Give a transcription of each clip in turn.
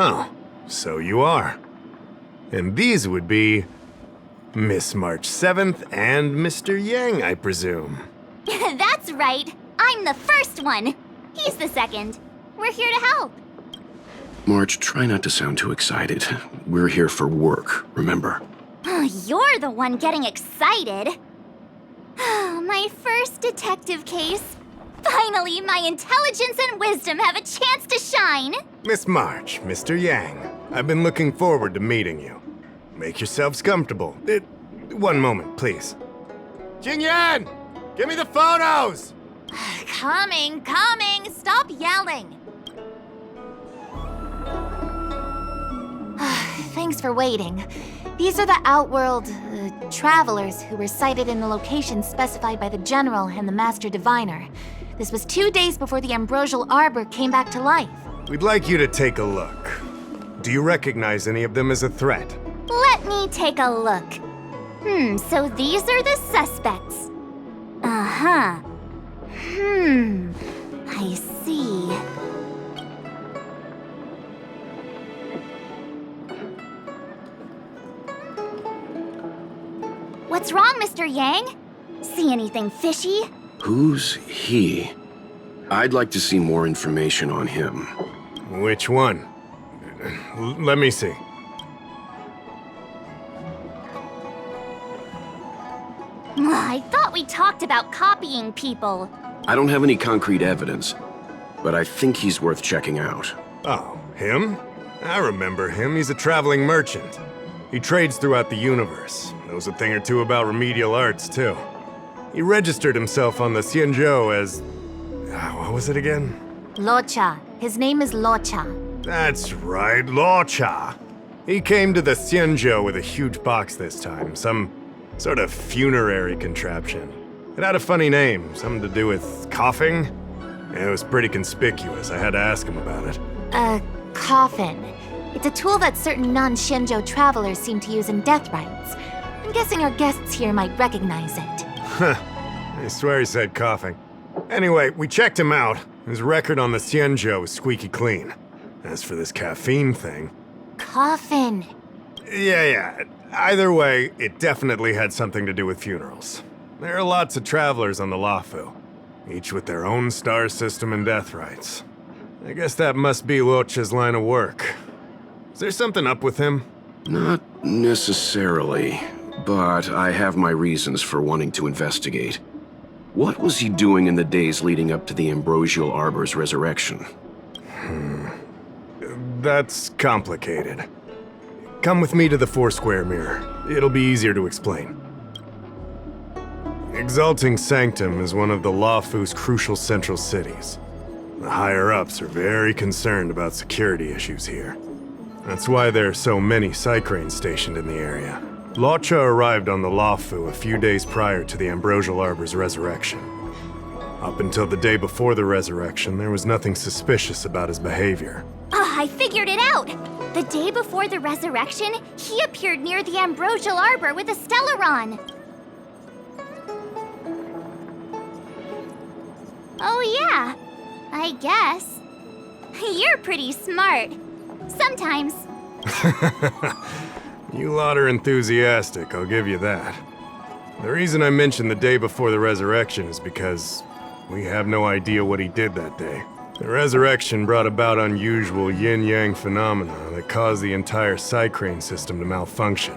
Oh, so you are. And these would be Miss March 7th and Mr. Yang, I presume. That's right. I'm the first one. He's the second. We're here to help. March, try not to sound too excited. We're here for work, remember? You're the one getting excited. My first detective case. Finally, my intelligence and wisdom have a chance to shine. Miss March, Mr. Yang, I've been looking forward to meeting you. Make yourselves comfortable. One moment, please. Jingyan! Give me the photos! Coming. Stop yelling. Thanks for waiting. These are the Outworld travelers who were sighted in the location specified by the General and the Master Diviner. This was 2 days before the Ambrosial Arbor came back to life. We'd like you to take a look. Do you recognize any of them as a threat? Let me take a look. So these are the suspects. Uh-huh. I see. What's wrong, Mr. Yang? See anything fishy? Who's he? I'd like to see more information on him. Which one? Let me see. I thought we talked about copying people. I don't have any concrete evidence, but I think he's worth checking out. Oh, him? I remember him. He's a traveling merchant. He trades throughout the universe. Knows a thing or two about remedial arts, too. He registered himself on the Xianzhou as... what was it again? Locha. His name is Locha. That's right, Locha. He came to the Xianzhou with a huge box this time. Some sort of funerary contraption. It had a funny name, something to do with coughing. It was pretty conspicuous. I had to ask him about it. A coffin. It's a tool that certain non-Xianzhou travelers seem to use in death rites. I'm guessing our guests here might recognize it. Huh. I swear he said coughing. Anyway, we checked him out. His record on the Xianzhou is squeaky clean. As for this caffeine thing... Coffin. Yeah. Either way, it definitely had something to do with funerals. There are lots of travelers on the Luofu, each with their own star system and death rites. I guess that must be Locha's line of work. Is there something up with him? Not necessarily, but I have my reasons for wanting to investigate. What was he doing in the days leading up to the Ambrosial Arbor's resurrection? That's complicated. Come with me to the Foursquare Mirror. It'll be easier to explain. Exalting Sanctum is one of the Lawfu's crucial central cities. The higher-ups are very concerned about security issues here. That's why there are so many Psycranes stationed in the area. Lawcha arrived on the Lawfu a few days prior to the Ambrosial Arbor's resurrection. Up until the day before the resurrection, there was nothing suspicious about his behavior. Oh, I figured it out! The day before the resurrection, he appeared near the Ambrosial Arbor with a Stellaron. Oh yeah, I guess. You're pretty smart. Sometimes. You lot are enthusiastic, I'll give you that. The reason I mentioned the day before the resurrection is because we have no idea what he did that day. The resurrection brought about unusual yin-yang phenomena that caused the entire Psycrane system to malfunction.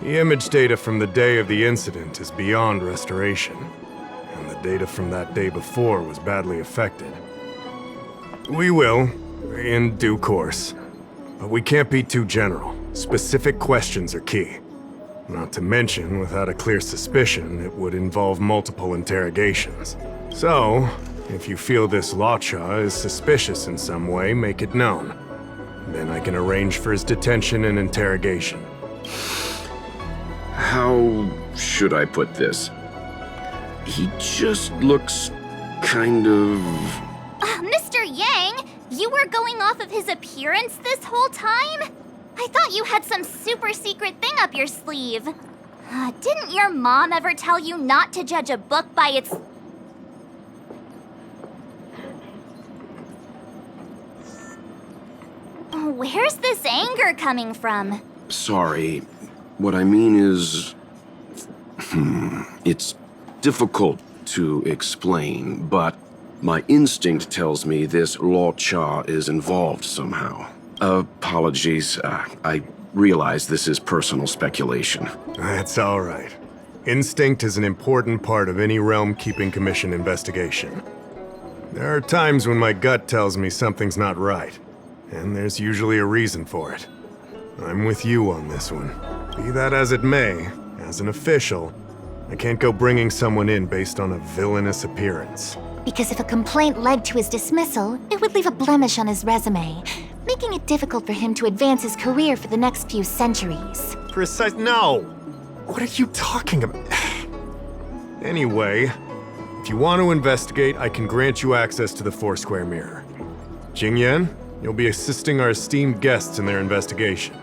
The image data from the day of the incident is beyond restoration, and the data from that day before was badly affected. We will, in due course, but we can't be too general. Specific questions are key. Not to mention, without a clear suspicion, it would involve multiple interrogations. So, if you feel this Lawcha is suspicious in some way, make it known. Then I can arrange for his detention and interrogation. How should I put this? He just looks kind of... Mr. Yang, you were going off of his appearance this whole time? I thought you had some super secret thing up your sleeve. Didn't your mom ever tell you not to judge a book by its... Where's this anger coming from? Sorry. What I mean is... It's difficult to explain, but my instinct tells me this Lawcha is involved somehow. Apologies. I realize this is personal speculation. That's all right. Instinct is an important part of any Realm-Keeping Commission investigation. There are times when my gut tells me something's not right, and there's usually a reason for it. I'm with you on this one. Be that as it may, as an official, I can't go bringing someone in based on a villainous appearance. Because if a complaint led to his dismissal, it would leave a blemish on his resume, making it difficult for him to advance his career for the next few centuries. No! What are you talking about? Anyway, if you want to investigate, I can grant you access to the Foursquare Mirror. Jingyan, you'll be assisting our esteemed guests in their investigation.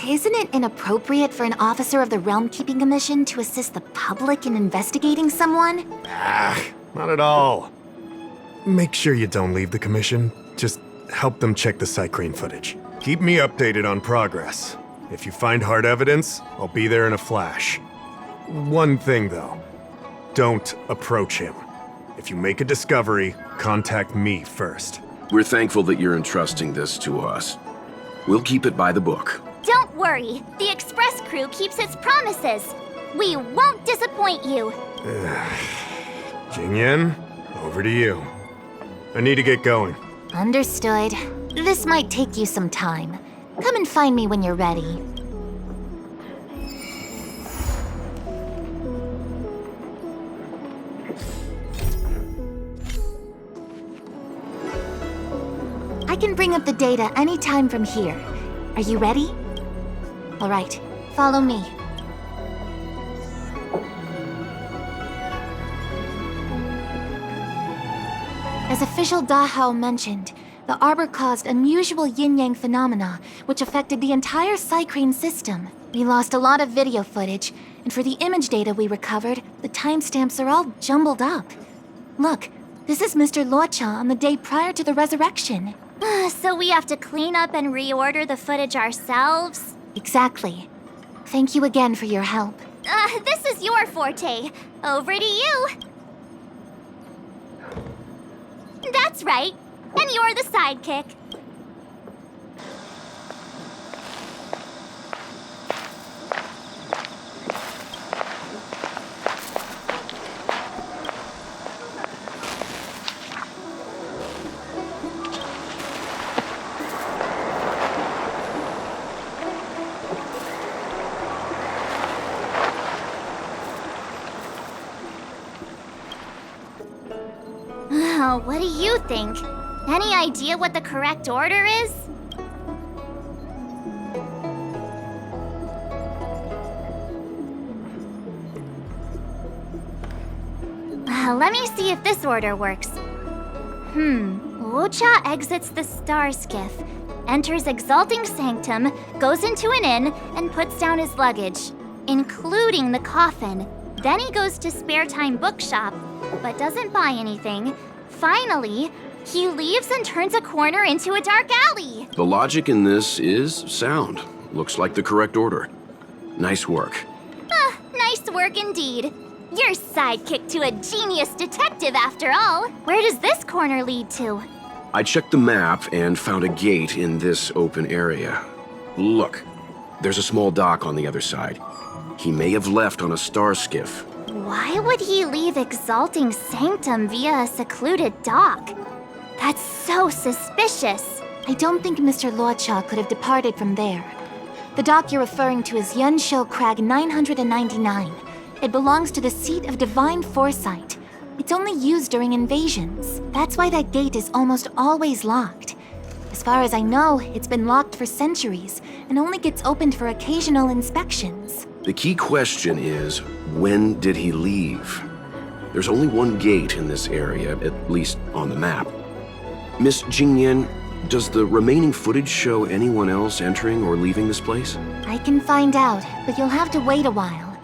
Isn't it inappropriate for an officer of the Realm-Keeping Commission to assist the public in investigating someone? Not at all. Make sure you don't leave the commission. Just help them check the Psycrane footage. Keep me updated on progress. If you find hard evidence, I'll be there in a flash. One thing, though. Don't approach him. If you make a discovery, contact me first. We're thankful that you're entrusting this to us. We'll keep it by the book. Don't worry, the Express crew keeps its promises. We won't disappoint you. Jingyan, over to you. I need to get going. Understood. This might take you some time. Come and find me when you're ready. I can bring up the data anytime from here. Are you ready? All right, follow me. As official Dahao mentioned, the Arbor caused unusual yin-yang phenomena, which affected the entire Psycrane system. We lost a lot of video footage, and for the image data we recovered, the timestamps are all jumbled up. Look, this is Mr. Lawcha on the day prior to the resurrection. So we have to clean up and reorder the footage ourselves? Exactly. Thank you again for your help. This is your forte. Over to you. That's right. And you're the sidekick. Oh, what do you think? Any idea what the correct order is? Let me see if this order works. Lucha exits the star skiff, enters Exalting Sanctum, goes into an inn, and puts down his luggage, including the coffin. Then he goes to Spare Time Bookshop, but doesn't buy anything. Finally, he leaves and turns a corner into a dark alley. The logic in this is sound. Looks like the correct order. Nice work. Nice work indeed. You're sidekick to a genius detective after all. Where does this corner lead to? I checked the map and found a gate in this open area. Look, there's a small dock on the other side. He may have left on a star skiff. Why would he leave Exalting Sanctum via a secluded dock? That's so suspicious. I don't think Mr. Luocha could have departed from there. The dock you're referring to is Yunsho Crag 999. It belongs to the seat of divine foresight. It's only used during invasions. That's why that gate is almost always locked. As far as I know, it's been locked for centuries and only gets opened for occasional inspections. The key question is, when did he leave? There's only one gate in this area, at least on the map. Miss Jingyan, does the remaining footage show anyone else entering or leaving this place? I can find out, but you'll have to wait a while.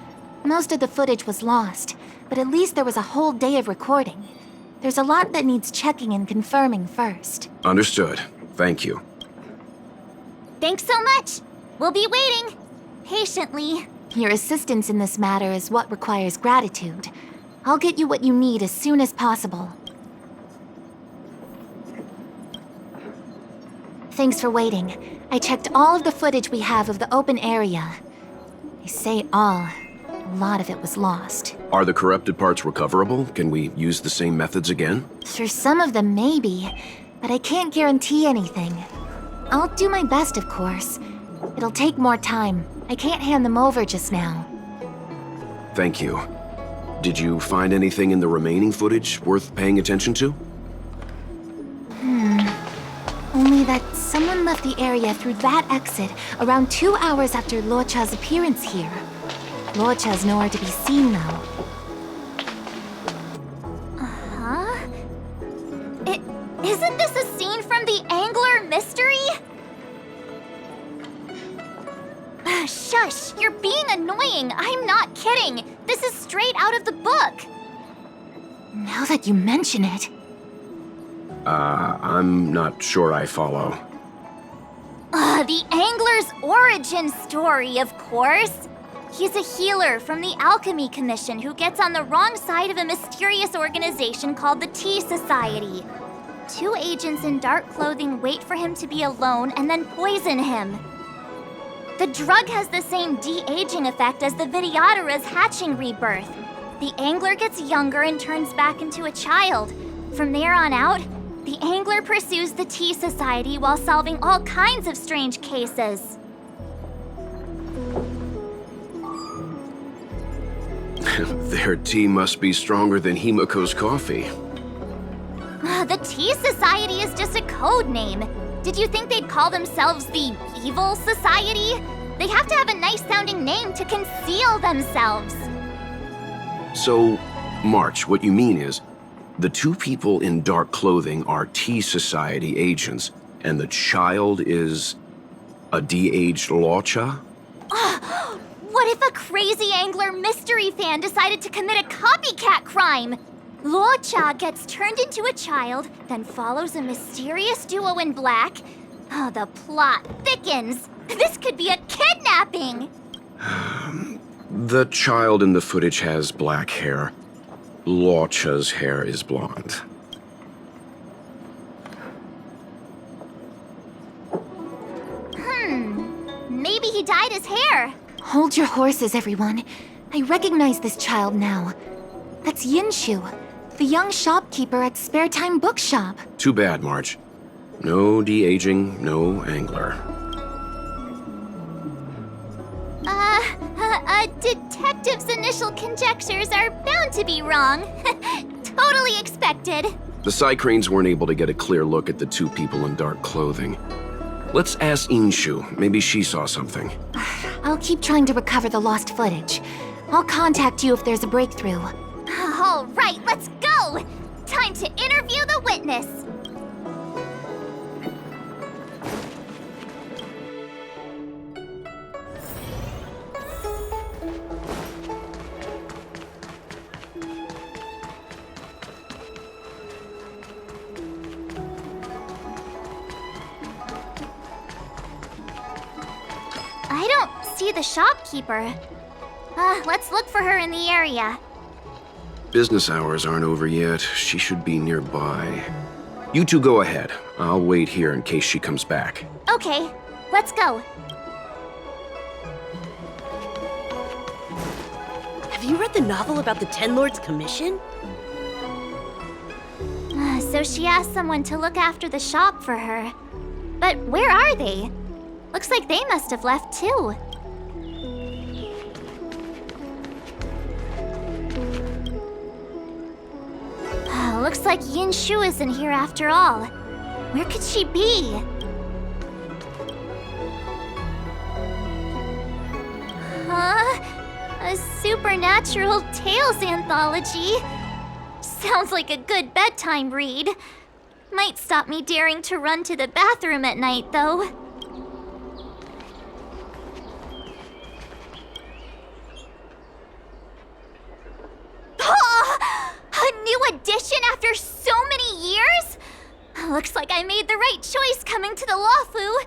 Most of the footage was lost, but at least there was a whole day of recording. There's a lot that needs checking and confirming first. Understood. Thank you. Thanks so much. We'll be waiting. Patiently. Your assistance in this matter is what requires gratitude. I'll get you what you need as soon as possible. Thanks for waiting. I checked all of the footage we have of the open area. I say all. A lot of it was lost. Are the corrupted parts recoverable? Can we use the same methods again? For some of them, maybe, but I can't guarantee anything. I'll do my best, of course. It'll take more time. I can't hand them over just now. Thank you. Did you find anything in the remaining footage worth paying attention to? Only that someone left the area through that exit around 2 hours after Luocha's appearance here. Luocha's nowhere to be seen, though. Isn't this a scene from the Angler mystery? Shush, you're being annoying. I'm not kidding. This is straight out of the book. Now that you mention it... I'm not sure I follow. The Angler's origin story, of course. He's a healer from the Alchemy Commission who gets on the wrong side of a mysterious organization called the Tea Society. 2 agents in dark clothing wait for him to be alone and then poison him. The drug has the same de-aging effect as the Vidyadhara's hatching rebirth. The Angler gets younger and turns back into a child. From there on out, the Angler pursues the Tea Society while solving all kinds of strange cases. Their tea must be stronger than Himiko's coffee. The Tea Society is just a code name. Did you think they'd call themselves the Evil Society? They have to have a nice-sounding name to conceal themselves. So, March, what you mean is, the 2 people in dark clothing are Tea Society agents, and the child is a de-aged Luocha? What if a crazy Angler mystery fan decided to commit a copycat crime? Luocha gets turned into a child, then follows a mysterious duo in black. Oh, the plot thickens. This could be a kidnapping! The child in the footage has black hair. Luocha's hair is blonde. Maybe he dyed his hair. Hold your horses, everyone. I recognize this child now. That's Yinshu, the young shopkeeper at Spare Time Bookshop. Too bad, March. No de-aging, no Angler. Detective's initial conjectures are bound to be wrong. Totally expected. The Psycranes weren't able to get a clear look at the two people in dark clothing. Let's ask Inshu. Maybe she saw something. I'll keep trying to recover the lost footage. I'll contact you if there's a breakthrough. All right, let's go! Time to interview the witness. I don't see the shopkeeper. Let's look for her in the area. Business hours aren't over yet. She should be nearby. You two go ahead. I'll wait here in case she comes back. Okay, let's go. Have you read the novel about the Ten Lords Commission? So she asked someone to look after the shop for her. But where are they? Looks like they must have left too. Looks like Yinshu isn't here after all. Where could she be? Huh? A supernatural tales anthology? Sounds like a good bedtime read. Might stop me daring to run to the bathroom at night, though. A new edition after so many years? Looks like I made the right choice coming to the Lawfu.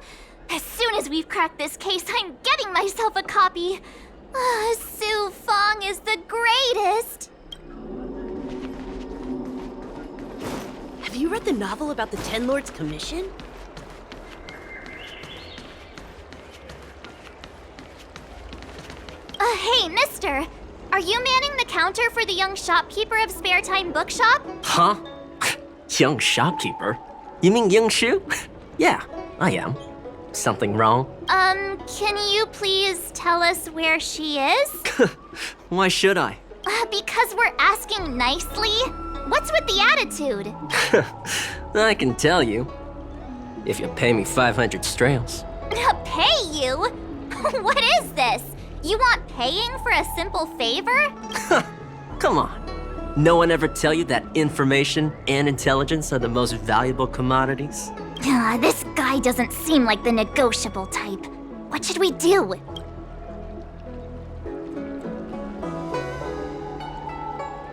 As soon as we've cracked this case, I'm getting myself a copy. Su Fong is the greatest. Have you read the novel about the Ten Lords Commission? Hey, mister. Are you manning the counter for the young shopkeeper of Spare Time Bookshop? Huh? Young shopkeeper? You mean Youngshu? Yeah, I am. Something wrong? Can you please tell us where she is? Why should I? Because we're asking nicely. What's with the attitude? I can tell you. If you pay me 500 strails. Pay you? What is this? You want paying for a simple favor? Come on. No one ever tell you that information and intelligence are the most valuable commodities? This guy doesn't seem like the negotiable type. What should we do?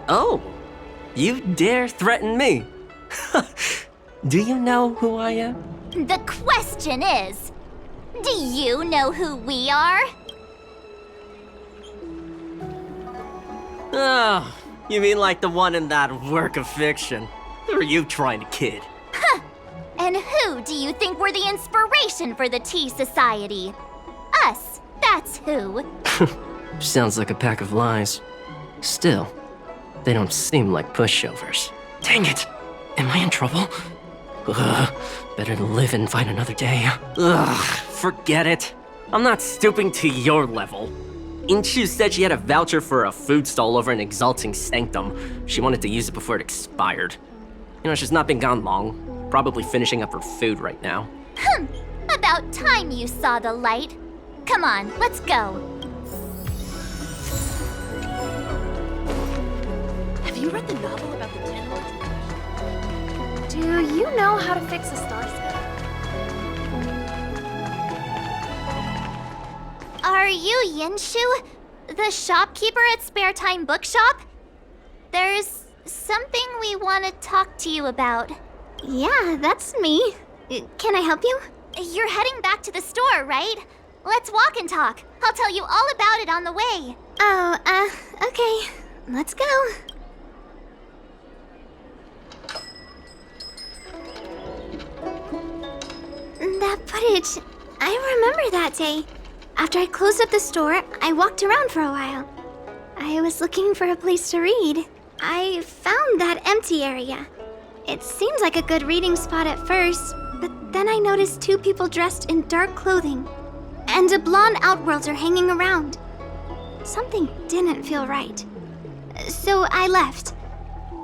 Oh, you dare threaten me? Do you know who I am? The question is, do you know who we are? Oh, you mean like the one in that work of fiction? Who are you trying to kid? And who do you think were the inspiration for the Tea Society? Us, that's who. Sounds like a pack of lies. Still, they don't seem like pushovers. Dang it! Am I in trouble? Ugh, better to live and fight another day. Ugh, forget it. I'm not stooping to your level. Inshu said she had a voucher for a food stall over in Exalting Sanctum. She wanted to use it before it expired. You know, she's not been gone long. Probably finishing up her food right now. About time you saw the light. Come on, let's go. Have you read the novel about the Ten Lords? Do you know how to fix a star set? Are you Yinshu, the shopkeeper at Spare Time Bookshop? There's something we want to talk to you about. Yeah, that's me. Can I help you? You're heading back to the store, right? Let's walk and talk. I'll tell you all about it on the way. Oh, okay. Let's go. That footage, I remember that day. After I closed up the store, I walked around for a while. I was looking for a place to read. I found that empty area. It seemed like a good reading spot at first, but then I noticed two people dressed in dark clothing and a blonde outworlder hanging around. Something didn't feel right. So I left.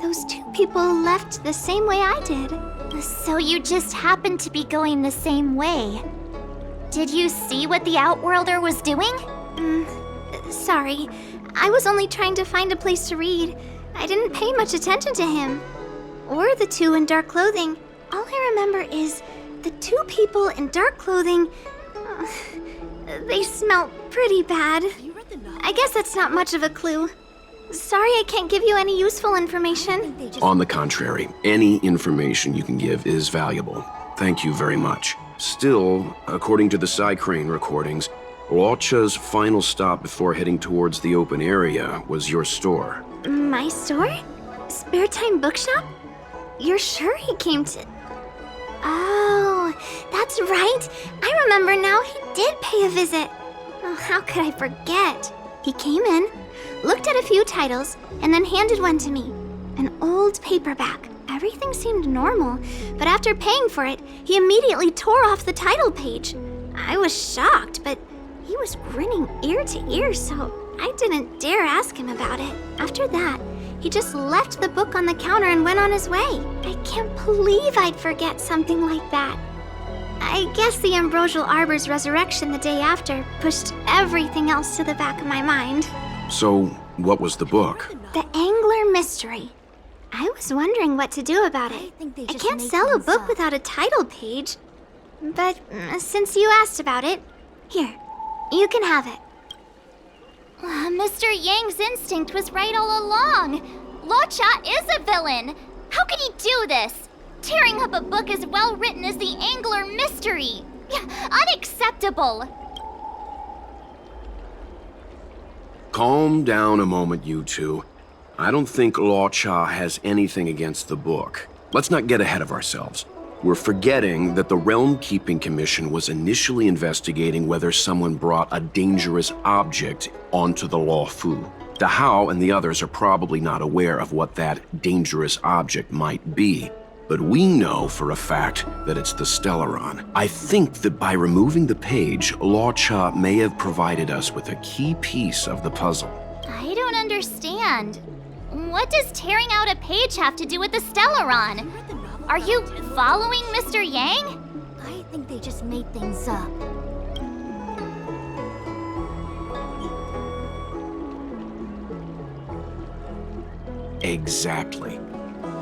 those two people left the same way I did. So you just happened to be going the same way. Did you see what the Outworlder was doing? Sorry. I was only trying to find a place to read. I didn't pay much attention to him. Or the two in dark clothing. All I remember is the two people in dark clothing. They smell pretty bad. You read the novel? I guess that's not much of a clue. Sorry I can't give you any useful information. They just On the contrary, any information you can give is valuable. Thank you very much. Still, according to the Sci-Fi recordings, Luocha's final stop before heading towards the open area was your store. My store? Spare Time Bookshop? You're sure he came to... Oh, that's right. I remember now, he did pay a visit. Oh, how could I forget? He came in, looked at a few titles, and then handed one to me. An old paperback. Everything seemed normal, but after paying for it, he immediately tore off the title page. I was shocked, but he was grinning ear to ear, so I didn't dare ask him about it. After that, he just left the book on the counter and went on his way. I can't believe I'd forget something like that. I guess the Ambrosial Arbor's resurrection the day after pushed everything else to the back of my mind. So, what was the book? The Angler Mystery. I was wondering what to do about it. I can't sell a book without a title page. But since you asked about it, here, you can have it. Mr. Yang's instinct was right all along. Luocha is a villain. How could he do this? Tearing up a book as well written as the Angler Mystery. Unacceptable. Calm down a moment, you two. I don't think Luocha has anything against the book. Let's not get ahead of ourselves. We're forgetting that the Realm Keeping Commission was initially investigating whether someone brought a dangerous object onto the Luofu. Dahao and the others are probably not aware of what that dangerous object might be, but we know for a fact that it's the Stellaron. I think that by removing the page, Luocha may have provided us with a key piece of the puzzle. I don't understand. What does tearing out a page have to do with the Stellaron? Are you following Mr. Yang? I think they just made things up. Exactly.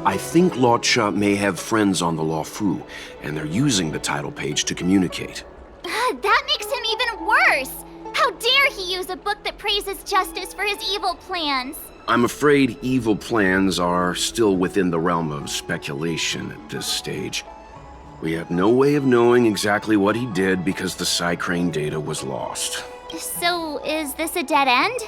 I think Luocha may have friends on the Luofu, and they're using the title page to communicate. That makes him even worse! How dare he use a book that praises justice for his evil plans? I'm afraid evil plans are still within the realm of speculation at this stage. We have no way of knowing exactly what he did because the Psycrane data was lost. So, is this a dead end?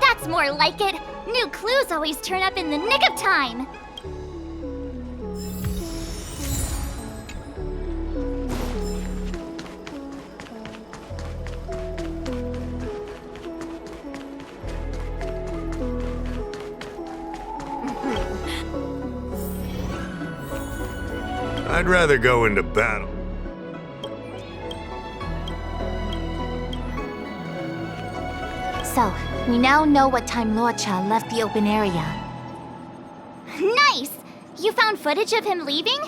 That's more like it. New clues always turn up in the nick of time. I'd rather go into battle. So, we now know what time Luocha left the open area. Nice! You found footage of him leaving?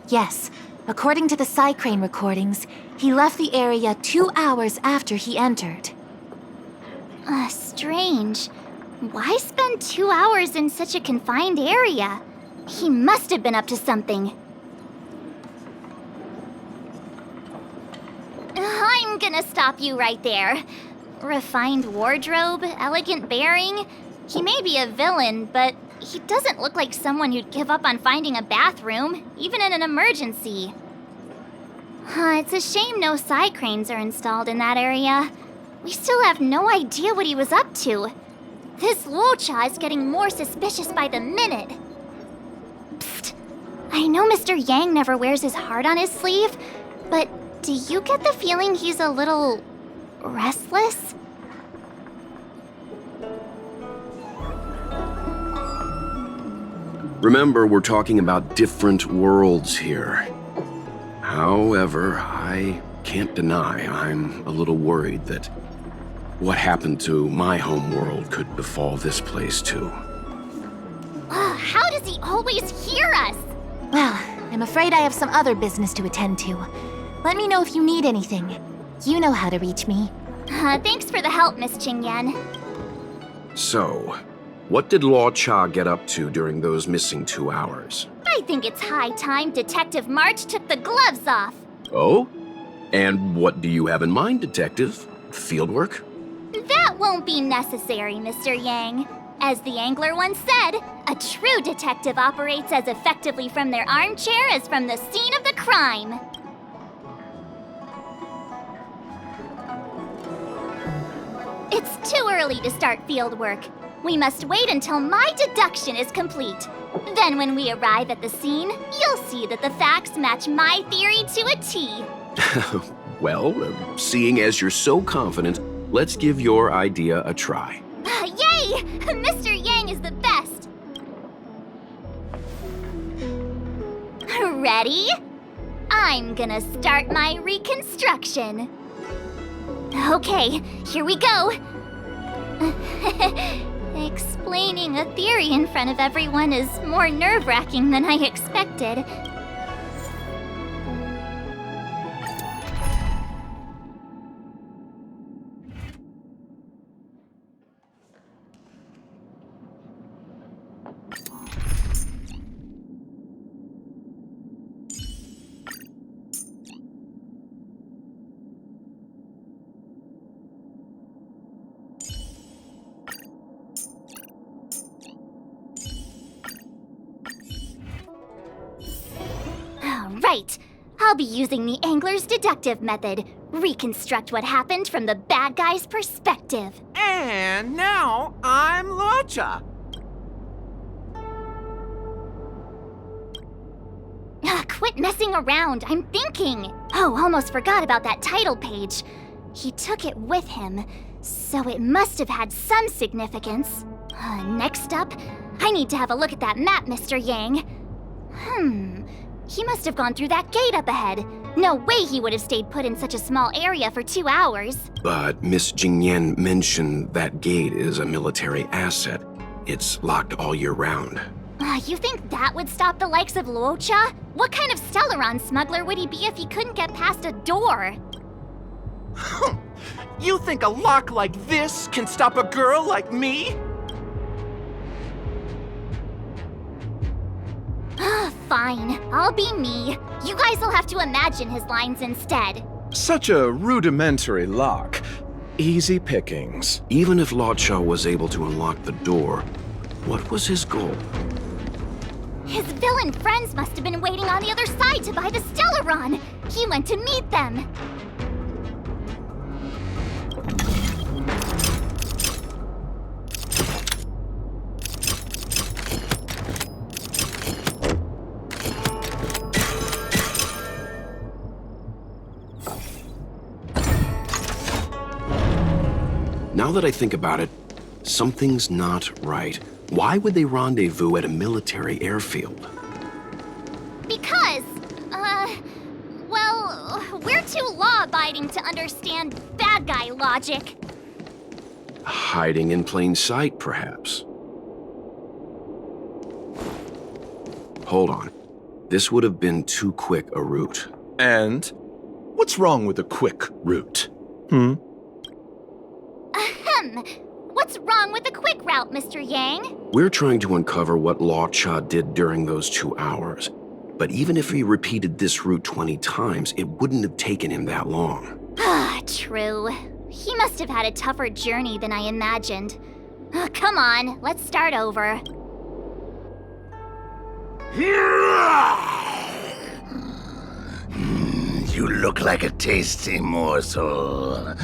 Yes, according to the Psycrane recordings, he left the area 2 hours after he entered. Strange. Why spend 2 hours in such a confined area? He must have been up to something. I'm gonna stop you right there. Refined wardrobe, elegant bearing. He may be a villain, but he doesn't look like someone who'd give up on finding a bathroom, even in an emergency. It's a shame no Psycranes are installed in that area. We still have no idea what he was up to. This Luocha is getting more suspicious by the minute. Psst. I know Mr. Yang never wears his heart on his sleeve, but do you get the feeling he's a little restless? Remember, we're talking about different worlds here. However, I can't deny I'm a little worried that what happened to my home world could befall this place too. How does he always hear us? Well, I'm afraid I have some other business to attend to. Let me know if you need anything. You know how to reach me. Thanks for the help, Miss Qingyan. So, what did Law Cha get up to during those missing 2 hours? I think it's high time Detective March took the gloves off. Oh? And what do you have in mind, Detective? Fieldwork? That won't be necessary, Mr. Yang. As the angler once said, a true detective operates as effectively from their armchair as from the scene of the crime. It's too early to start field work. We must wait until my deduction is complete. Then when we arrive at the scene, you'll see that the facts match my theory to a T. Well, seeing as you're so confident, let's give your idea a try. Yay! Mr. Yang is the best! Ready? I'm gonna start my reconstruction. Okay, here we go. Explaining a theory in front of everyone is more nerve-wracking than I expected. Right. I'll be using the angler's deductive method. Reconstruct what happened from the bad guy's perspective. And now I'm Locha. Quit messing around. I'm thinking. Oh, almost forgot about that title page. He took it with him, so it must have had some significance. Next up, I need to have a look at that map, Mr. Yang. He must have gone through that gate up ahead. No way he would have stayed put in such a small area for 2 hours. But Miss Jingyan mentioned that gate is a military asset. It's locked all year round. You think that would stop the likes of Luocha? What kind of Stellaron smuggler would he be if he couldn't get past a door? You think a lock like this can stop a girl like me? Fine, I'll be me. You guys will have to imagine his lines instead. Such a rudimentary lock. Easy pickings. Even if Law Cha was able to unlock the door, what was his goal? His villain friends must have been waiting on the other side to buy the Stellaron. He went to meet them. Now that I think about it, something's not right. Why would they rendezvous at a military airfield? Because, well, we're too law-abiding to understand bad guy logic. Hiding in plain sight, perhaps. Hold on. This would have been too quick a route. And what's wrong with a quick route? What's wrong with the quick route, Mr. Yang? We're trying to uncover what Law Cha did during those 2 hours. But even if he repeated this route 20 times, it wouldn't have taken him that long. True. He must have had a tougher journey than I imagined. Come on, let's start over. You look like a tasty morsel.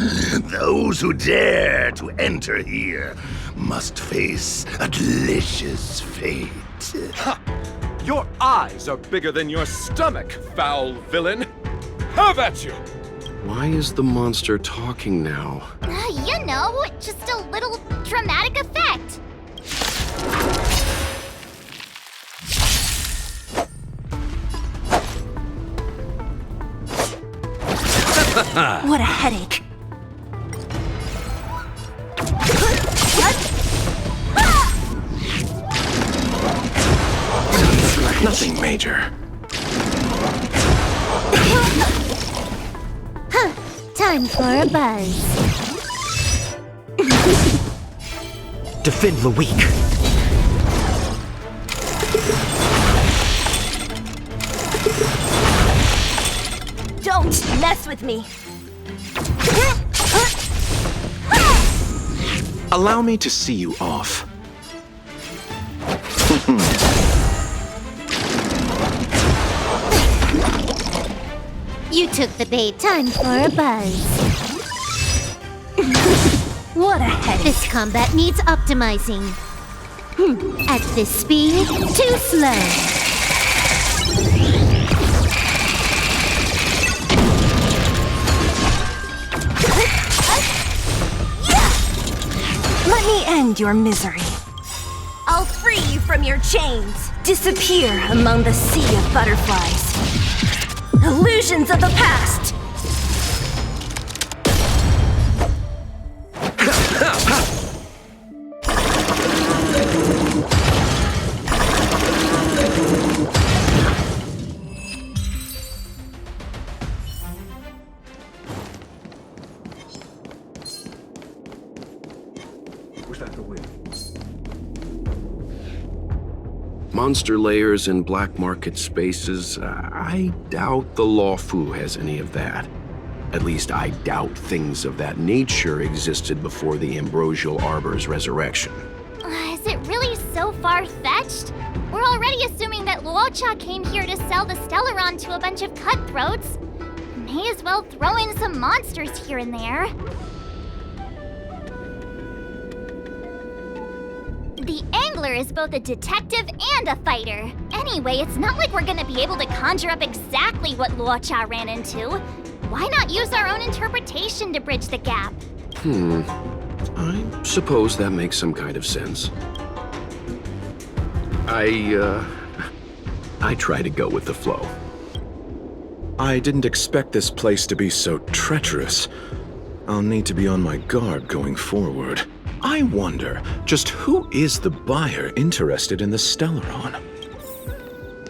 Those who dare to enter here must face a delicious fate. Ha! Your eyes are bigger than your stomach, foul villain! Have at you! Why is the monster talking now? You know, just a little dramatic effect. What a headache. Nothing major. Time for a buzz. Defend the weak. Don't mess with me. Allow me to see you off. You took the bait. Time for a buzz. What a headache. This combat needs optimizing. At this speed, too slow. Let me end your misery. I'll free you from your chains. Disappear among the sea of butterflies. Illusions of the past. Monster layers and black market spaces, I doubt the Lawfu has any of that. At least I doubt things of that nature existed before the Ambrosial Arbor's resurrection. Is it really so far-fetched? We're already assuming that Luocha came here to sell the Stellaron to a bunch of cutthroats. May as well throw in some monsters here and there. The Angler is both a detective and a fighter. Anyway, it's not like we're gonna be able to conjure up exactly what Luocha ran into. Why not use our own interpretation to bridge the gap? I suppose that makes some kind of sense. I try to go with the flow. I didn't expect this place to be so treacherous. I'll need to be on my guard going forward. I wonder, just who is the buyer interested in the Stellaron?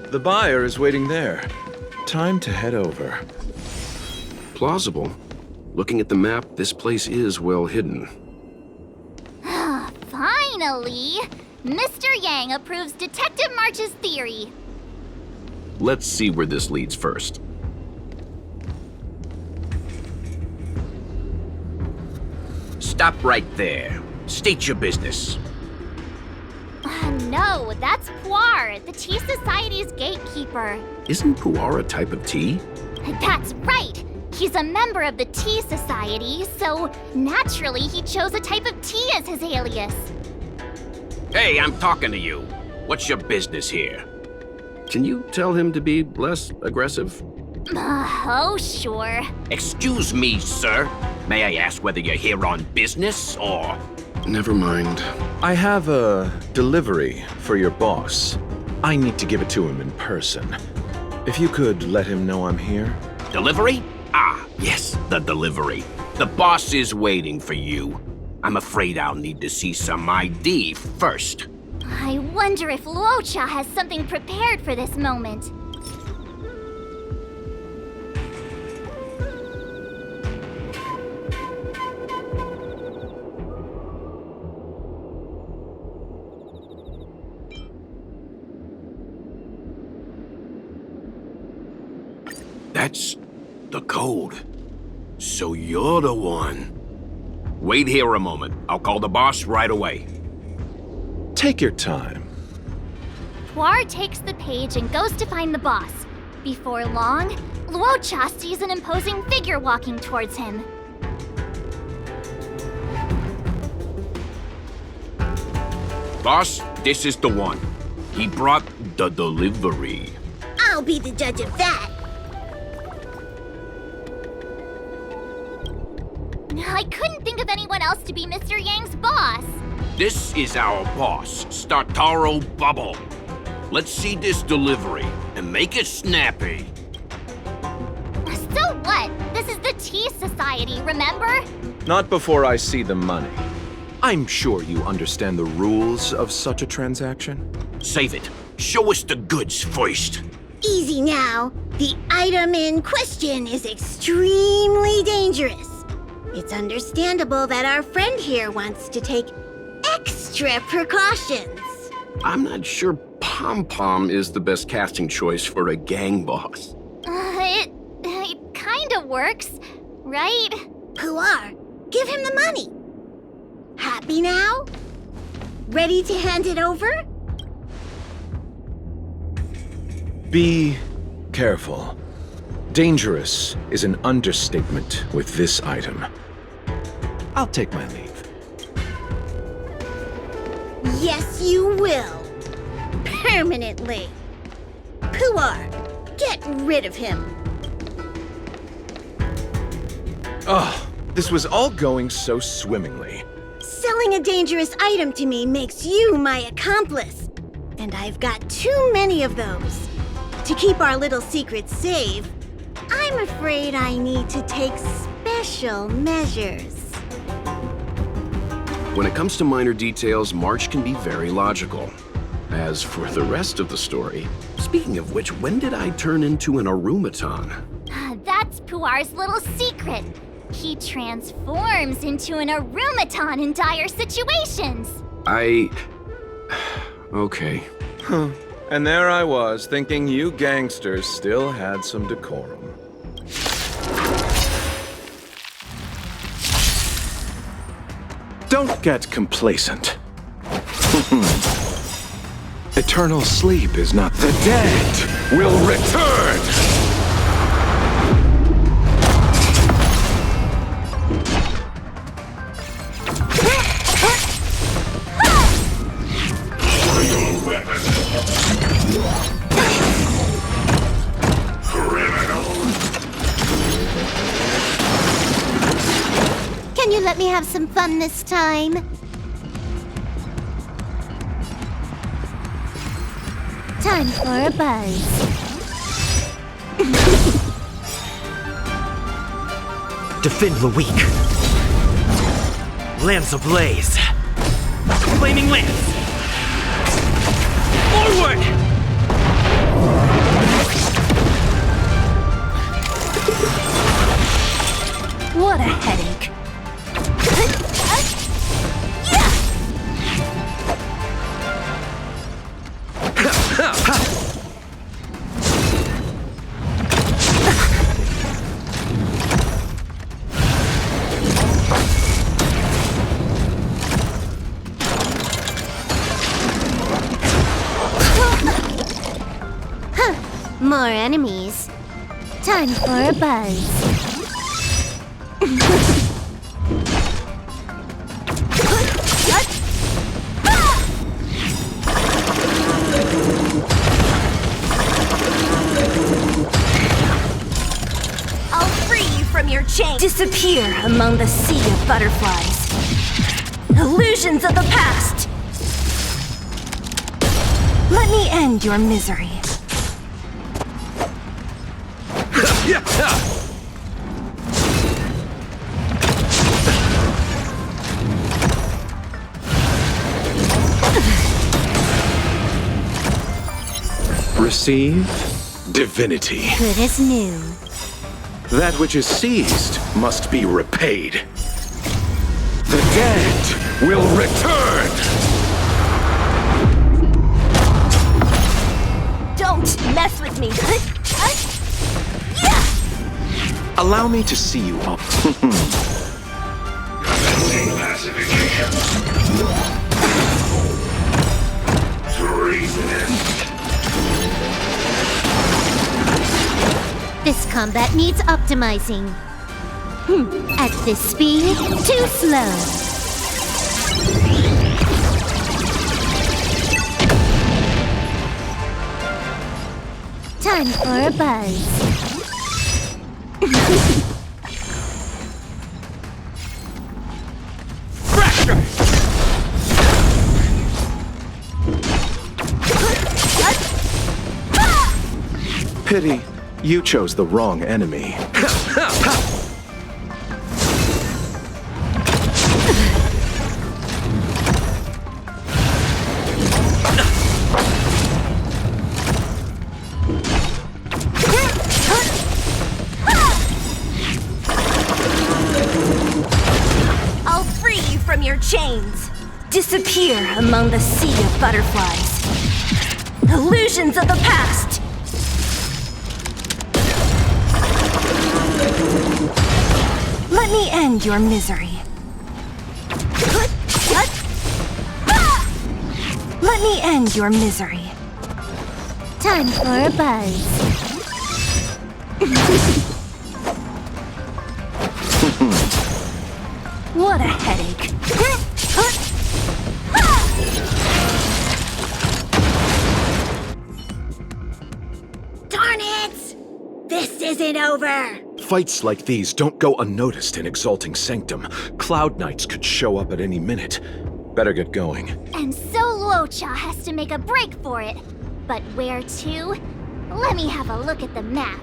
The buyer is waiting there. Time to head over. Plausible. Looking at the map, this place is well hidden. Finally! Mr. Yang approves Detective March's theory. Let's see where this leads first. Stop right there. State your business. No, that's Puar, the Tea Society's gatekeeper. Isn't Puar a type of tea? That's right! He's a member of the Tea Society, so naturally he chose a type of tea as his alias. Hey, I'm talking to you. What's your business here? Can you tell him to be less aggressive? Oh, sure. Excuse me, sir. May I ask whether you're here on business or... Never mind. I have a delivery for your boss. I need to give it to him in person. If you could let him know I'm here. Delivery? Ah, yes, the delivery. The boss is waiting for you. I'm afraid I'll need to see some ID first. I wonder if Luocha has something prepared for this moment. That's the code. So you're the one. Wait here a moment. I'll call the boss right away. Take your time. Puar takes the page and goes to find the boss. Before long, Luocha sees an imposing figure walking towards him. Boss, this is the one. He brought the delivery. I'll be the judge of that. I couldn't think of anyone else to be Mr. Yang's boss. This is our boss, Startaro Bubble. Let's see this delivery and make it snappy. So what? This is the Tea society, remember? Not before I see the money. I'm sure you understand the rules of such a transaction. Save it. Show us the goods first. Easy now. The item in question is extremely dangerous. It's understandable that our friend here wants to take extra precautions. I'm not sure Pom Pom is the best casting choice for a gang boss. It kinda works, right? Puar, give him the money. Happy now? Ready to hand it over? Be careful. Dangerous is an understatement with this item. I'll take my leave. Yes, you will. Permanently. Puar, get rid of him. Oh, this was all going so swimmingly. Selling a dangerous item to me makes you my accomplice. And I've got too many of those. To keep our little secret safe, I'm afraid I need to take special measures. When it comes to minor details, March can be very logical. As for the rest of the story, speaking of which, when did I turn into an Arumaton? That's Puar's little secret. He transforms into an Arumaton in dire situations. Okay. Huh. And there I was, thinking you gangsters still had some decorum. Don't get complacent. Eternal sleep is not the dead will return! Can you let me have some fun this time? Time for a buzz. Defend the weak. Lance ablaze. Flaming lance. Forward! What a headache. More enemies. Time for a buzz. I'll free you from your chain. Disappear among the sea of butterflies. Illusions of the past. Let me end your misery. Receive divinity. Good as new. That which is seized must be repaid. The dead will return! Don't mess with me. Allow me to see you up. This combat needs optimizing. At this speed, too slow. Time for a buzz. Pity, you chose the wrong enemy. disappear among the sea of butterflies. Illusions of the past! Let me end your misery. Let me end your misery. Time for a buzz. What a headache. Darn it! This isn't over! Fights like these don't go unnoticed in Exalting Sanctum. Cloud Knights could show up at any minute. Better get going. And so Luocha has to make a break for it. But where to? Let me have a look at the map.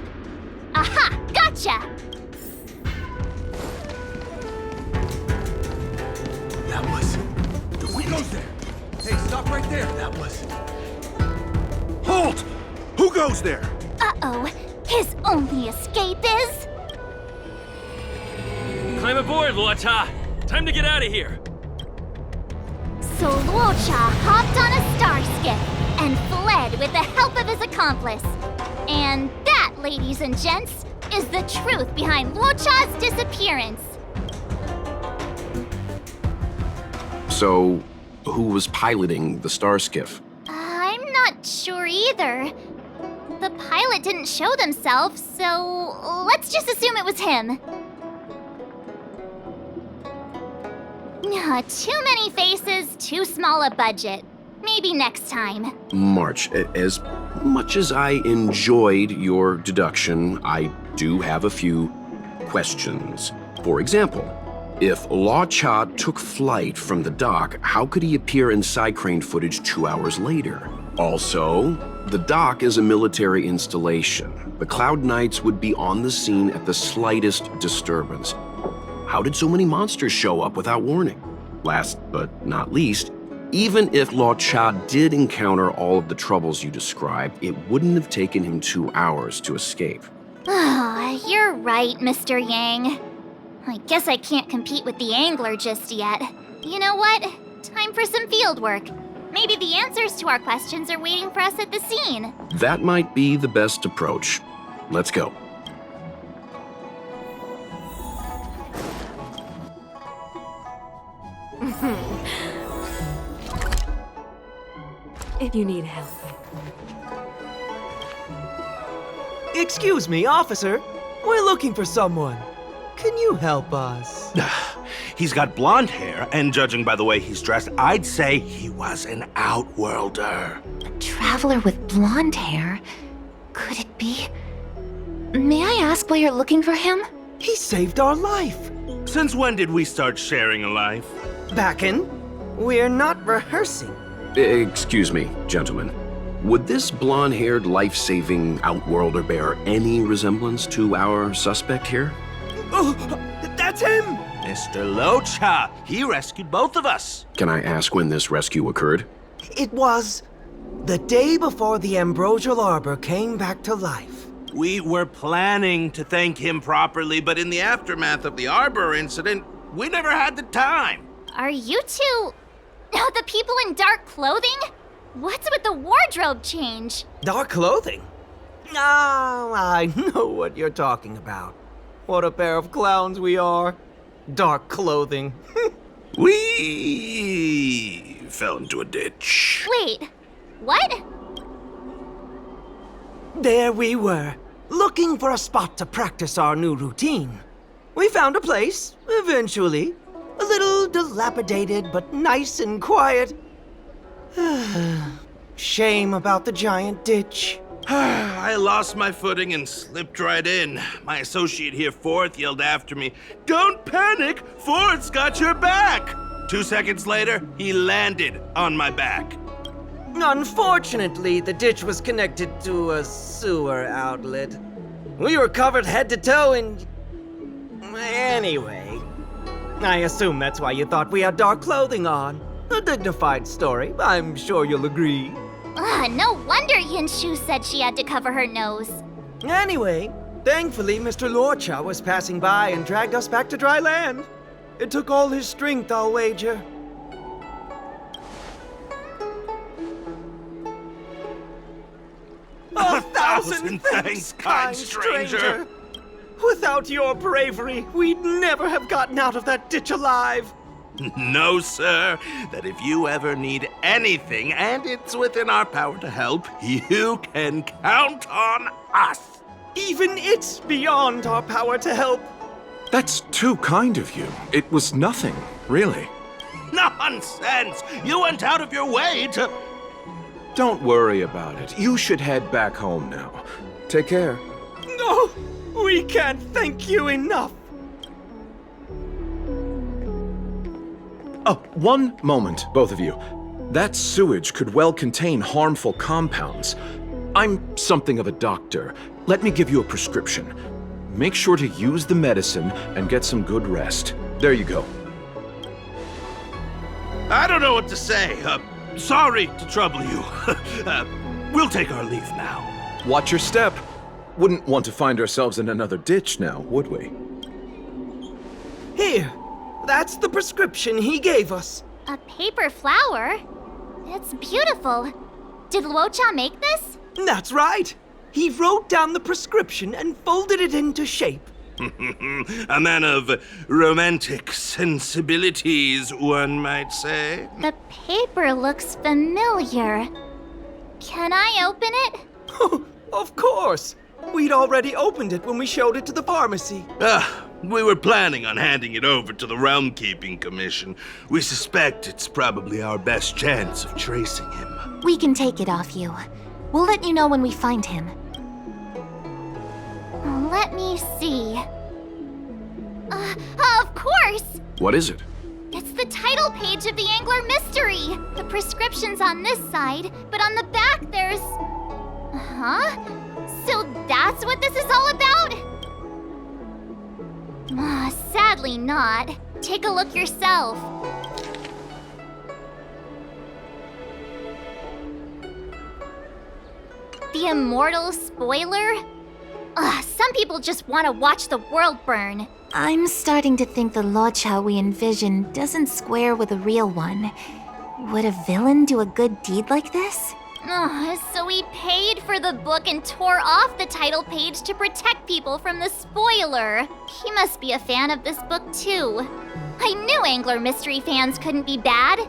Aha! Gotcha! That was... The window's there! Hey, stop right there! That was... Halt! Who goes there? Uh-oh. His only escape is... Climb aboard, Luocha! Time to get out of here! So Luocha hopped on a star skiff and fled with the help of his accomplice. And that, ladies and gents, is the truth behind Luocha's disappearance. So, who was piloting the star skiff? I'm not sure either. The pilot didn't show themselves, so let's just assume it was him. Too many faces, too small a budget. Maybe next time. March, as much as I enjoyed your deduction, I do have a few questions. For example, if Luocha took flight from the dock, how could he appear in side crane footage 2 hours later? Also, the dock is a military installation. The Cloud Knights would be on the scene at the slightest disturbance. How did so many monsters show up without warning? Last but not least, even if Luocha did encounter all of the troubles you described, it wouldn't have taken him 2 hours to escape. You're right, Mr. Yang. I guess I can't compete with the angler just yet. You know what? Time for some field work. Maybe the answers to our questions are waiting for us at the scene. That might be the best approach. Let's go. If you need help. Excuse me, officer. We're looking for someone. Can you help us? He's got blonde hair, and judging by the way he's dressed, I'd say he was an outworlder. A traveler with blonde hair? Could it be? May I ask why you're looking for him? He saved our life. Since when did we start sharing a life? Backin, we're not rehearsing. Excuse me, gentlemen. Would this blonde-haired, life-saving outworlder bear any resemblance to our suspect here? Oh, that's him! Mr. Luocha, he rescued both of us. Can I ask when this rescue occurred? It was the day before the Ambrosial Arbor came back to life. We were planning to thank him properly, but in the aftermath of the Arbor incident, we never had the time. Are you two... the people in dark clothing? What's with the wardrobe change? Dark clothing? Ah, I know what you're talking about. What a pair of clowns we are. Dark clothing. We fell into a ditch. Wait, what? There we were, looking for a spot to practice our new routine. We found a place, eventually. A little dilapidated, but nice and quiet. Shame about the giant ditch. I lost my footing and slipped right in. My associate here, Fourth, yelled after me, "Don't panic! Fourth's got your back!" 2 seconds later, he landed on my back. Unfortunately, the ditch was connected to a sewer outlet. We were covered head to toe in... Anyway, I assume that's why you thought we had dark clothing on. A dignified story, I'm sure you'll agree. No wonder Yinshu said she had to cover her nose. Anyway, thankfully Mr. Luocha was passing by and dragged us back to dry land. It took all his strength, I'll wager. 1,000 thanks, kind stranger. Without your bravery, we'd never have gotten out of that ditch alive. No, sir. That if you ever need anything, and it's within our power to help, you can count on us. Even it's beyond our power to help. That's too kind of you. It was nothing, really. Nonsense! You went out of your way to... Don't worry about it. You should head back home now. Take care. No, we can't thank you enough. Oh, one moment, both of you. That sewage could well contain harmful compounds. I'm something of a doctor. Let me give you a prescription. Make sure to use the medicine and get some good rest. There you go. I don't know what to say. Sorry to trouble you. We'll take our leave now. Watch your step. Wouldn't want to find ourselves in another ditch now, would we? Here, that's the prescription he gave us. A paper flower? It's beautiful. Did Luocha make this? That's right. He wrote down the prescription and folded it into shape. A man of romantic sensibilities, one might say. The paper looks familiar. Can I open it? Of course. We'd already opened it when we showed it to the pharmacy. We were planning on handing it over to the Realm Keeping Commission. We suspect it's probably our best chance of tracing him. We can take it off you. We'll let you know when we find him. Let me see. Of course! What is it? It's the title page of the Angler Mystery! The prescription's on this side, but on the back there's... Huh? So that's what this is all about? Sadly not. Take a look yourself. The Immortal Spoiler? Some people just want to watch the world burn. I'm starting to think the Luocha we envision doesn't square with a real one. Would a villain do a good deed like this? So he paid for the book and tore off the title page to protect people from the spoiler. He must be a fan of this book too. I knew Angler Mystery fans couldn't be bad.